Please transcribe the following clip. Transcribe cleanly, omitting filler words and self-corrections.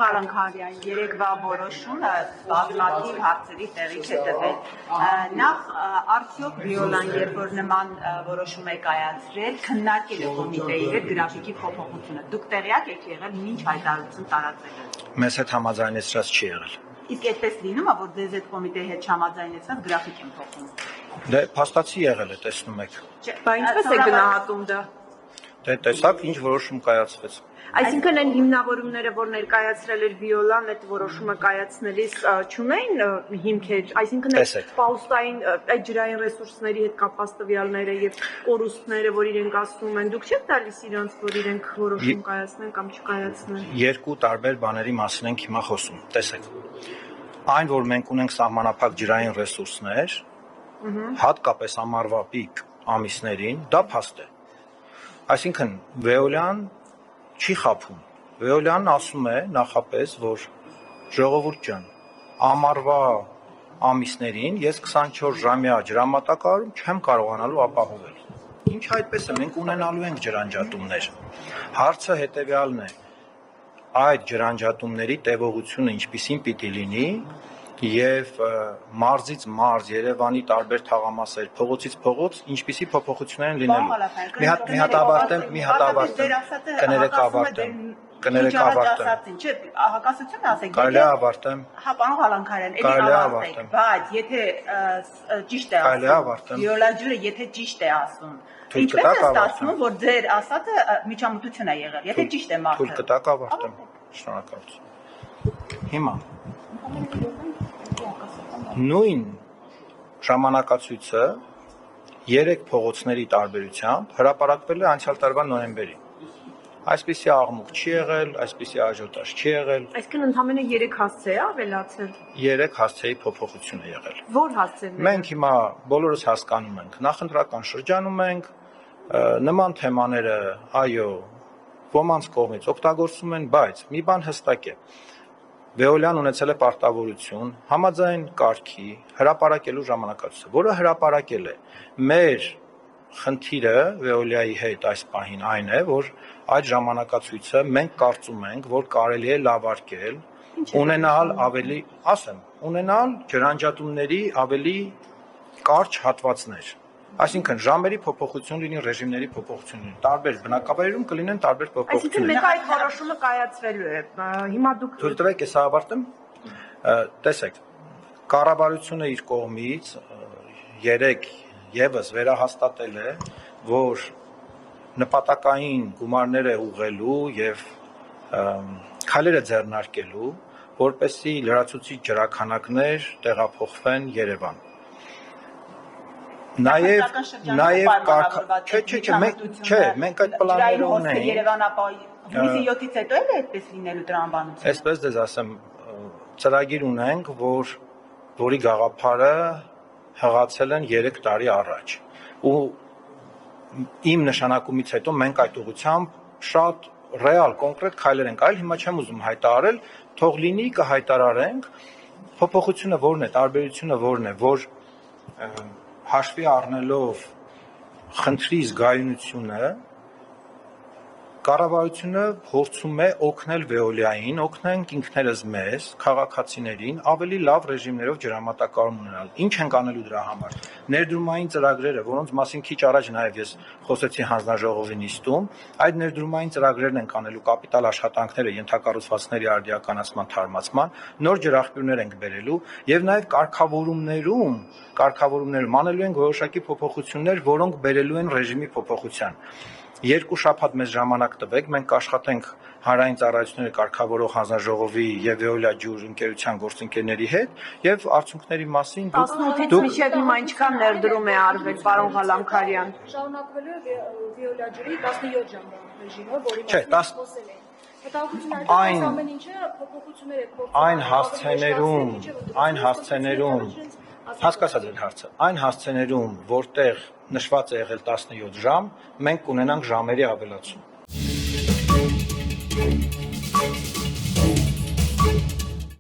Ալանքարյան, երեկվա որոշումը բազմաթիվ հարցերի տեղիք է տվել։ Նախ արդյոք Վիոլան, երբ որ նման որոշում է կայացրել, քննարկել է կոմիտեի հետ գրաֆիկի փոփոխությունը։ Դուք տեղյակ եք եղել ինչ հայտարարություն տարածել։ Մեզ հետ համաձայնեցրած չի եղել։ Իսկ այդպես լինում է, որ ձեզ այդ կոմիտեի հետ չհամաձայնեցած գրաֆիկ են փոխում։ Դե փաստացի եղել է, տեսնում եք։ Բա ինչպես է գնահատում դա։ Դե տեսակ ինչ որոշում կայացվեց։ Այսինքն այն հիմնավորումները, որ ներկայացրել էր Վիոլան, այդ որոշումը կայացնելիս չունեն հիմքեր, այսինքն պաուստային այդ ջրային ռեսուրսների հետ կապված տվյալները եւ կորուստները, որ իրենք ասում են, դուք չեք տալիս իրանց, որ իրենք որոշում կայացնեն կամ չկայացնեն։ Երկու տարբեր բաների մասին ենք հիմա խոսում։ Տեսեք։ Այն, որ մենք ունենք սահմանափակ ջրային ռեսուրսներ, հատկապես ամառվա պիկ ամիսներին, դա փաստ է։ Այսինքն Վեոլյան չի խաբում։ Վեոլյանն ասում է նախապես, որ ժողովուրդ ջան, ամառվա ամիսներին ես 24 ժամյա ջրամատակարարում չեմ կարողանալու ապահովել։ Ինչ այդպես է, մենք ունենալու ենք ջրանջատումներ։ Հարցը հետևյալն է. այդ ջրանջատումների տևողությունը ինչպիսին պիտի լինի եւ մարզից մարզ Երևանի տարբեր թաղամասեր, փողոցից փողոց ինչպիսի փոփոխություններ են լինելու։ Մի հատ ավարտեմ, կներեք ավարտեմ։ Չէ, հակասություն ասեք։ Կարելի է ավարտեմ։ Հա, պարոն Ալանքարյան, էլի ավարտեք, բայց եթե ճիշտ է ասում, Վիոլա ջուրը եթե ճիշտ է ասում, ինչպես է ստացվում, որ ձեր ասածը միջամտություն է եղել, եթե ճիշտ է մարդը։ Թույլ կտակ ավարտեմ։ Շնորհակալություն։ Հիմա նույն ժամանակացույցը 3 փողոցների տարբերությամբ հրապարակվել է անցյալ տարվա նոյեմբերին։ Այսպիսի աղմուկ չի եղել, այսպիսի աժիոտաժ չի եղել։ Այսինքն ընդամենը 3 հասցե է ավելացել։ 3 հասցեի փոփոխություն է եղել։ Որ հասցեներ։ Մենք հիմա բոլորս հասկանում ենք, նախընտրական շրջանում ենք, նման թեմաները, այո, ոմանց կողմից օգտագործում են, բայց մի բան հստակ է։ Վեոլյան ունեցել է պարտավորություն համաձայն կարգի հրապարակելու ժամանակացույցը, որը հրապարակել է։ Մեր խնդիրը Վեոլիայի հետ այս պահին այն է, որ այդ ժամանակացույցը մենք կարծում ենք, որ կարելի է լավարկել, ունենալ ջրանջատումների ավելի կարճ հատվածներ։ Այսինքն ժամերի փոփոխություն լինի, ռեժիմների փոփոխություն լինի, տարբեր բնակավայրերում կլինեն տարբեր փոփոխություններ։ Այսինքն մեկ այդ որոշումը կայացվելու է։ Հիմա դուք թույլ տվեք ես ավարտեմ։ Տեսեք, կառավարությունը իր կողմից 3 եւս վերահաստատել է, որ նպատակային գումարներ է ուղղելու եւ քայլերը ձեռնարկելու, որպեսզի լրացուցիչ ջրաքանակներ տեղափոխվեն Երևան։ Նաեւ մենք այդ պլանները ունենք։ Հունիսի 7-ից հետո էլ է այդպես լինելու տրամաբանությունը։ Այսպես դες ասեմ, ծրագիր ունենք, որի գաղափարը հղացել են 3 տարի առաջ։ Ու իմ նշանակումից հետո մենք այդ ուղղությամբ շատ ռեալ, կոնկրետ քայլեր ենք արել, հիմա չեմ ուզում հայտարարել, թող լինի կհայտարարենք, փոփոխությունը որն է, տարբերությունը որն է, որ հաշվի առնելով խնդրի զգայունությունը, կառավարությունը փորձում է օգնել Վեոլիային, օգնենք ինքներս մեզ, քաղաքացիներին, ավելի լավ ռեժիմներով ջրամատակարարում ունենալ։ Ինչ ենք անելու դրա համար։ Ներդրումային ծրագրերը, որոնց մասին քիչ առաջ նաև ես խոսեցի հանձնաժողովի նիստում, այդ ներդրումային ծրագրերն ենք անելու, կապիտալ աշխատանքները, ենթակառուցվածքների արդիականացման, թարմացման, նոր ջրաղբյուրներ ենք բերելու եւ նաև կարգավորումներում անելու ենք որոշակի փոփոխություններ, որոնք բերելու են ռեժիմի փոփոխության։ 2 շաբաթ մեզ ժամանակ տվեք, մենք կաշխատենք հանրային ծառայությունները կարգավորող հանձնաժողովի եւ Վեոլիա ջուր ընկերության գործընկերների հետ եւ արդյունքների մասին 18-ից մինչեւ հիմա ինչքան ներդրում է արվել, պարոն Ղալամքարյան։ Շարունակվելու է Վեոլիա ջուրի 17 ժամվա ռեժիմը, որի մասին խոսել ենք։ Մտահոգությունները ամեն ինչը փոփոխություններ է փոխվում։ Այն հասցեներում հասկացած եք հարցը։ Այն հասցեներում, որտեղ նշված է եղել 17 ժամ, մենք կունենանք ժամերի ավելացում։